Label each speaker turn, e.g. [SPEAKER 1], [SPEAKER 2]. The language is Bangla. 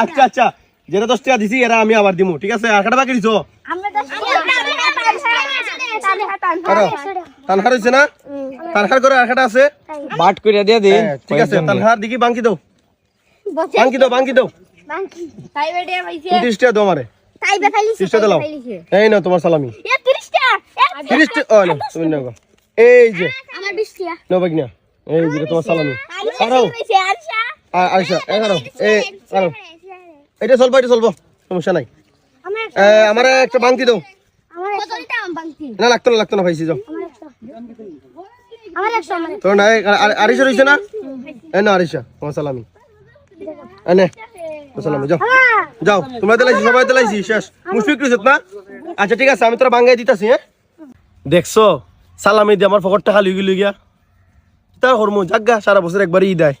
[SPEAKER 1] আচ্ছা আচ্ছা যেটা 10 টাকা দিছি এরা আমি আবার দিমু ঠিক আছে আর কাটা বাকি দিছো তানহার হইছে না তানহার করে আর কাটা আছে
[SPEAKER 2] বাট কইরা দিয়া দিন
[SPEAKER 1] ঠিক আছে তানহার দিকি বাকি দাও বাকি দাও
[SPEAKER 3] তাই বেটে পাইছে
[SPEAKER 1] 30 টাকা দাও আমারে
[SPEAKER 3] তাই বে ফাইলিছে
[SPEAKER 1] 30 টাকা দাও এই নাও তোমার সালামি
[SPEAKER 3] এ 30 টাকা
[SPEAKER 1] 30 টাকা ও না তুমি নাও এই যে
[SPEAKER 3] আমার 20 টাকা
[SPEAKER 1] নাও বাকি না এই যে তোমার সালামি আরো
[SPEAKER 3] পাইছে আরশা
[SPEAKER 1] আচ্ছা এগারো এই আরো এটা চলবো সমস্যা নাই আমার একটা বাংতি দাও
[SPEAKER 3] আমার কত দিতে বাংতি
[SPEAKER 1] না লাগতো না ভাইছি যাও
[SPEAKER 3] আমার 100 আমার
[SPEAKER 1] তো না আরিশা রইছে না এই না আরিশা তোমার সালামি এনে সালামি যাও তোমরা দিলাইছি সবাই দিলাইছি শেষ মুশফিক রইছত না আচ্ছা ঠিক আছে আমি তোরা বাঙ্গাই দিতাছি হ্যাঁ দেখছো সালামি দিয়ে আমার পকেটটা খালি হয়ে গেল গিয়া তার হরমো জাগা সারা বছর একবারই ঈদ আয়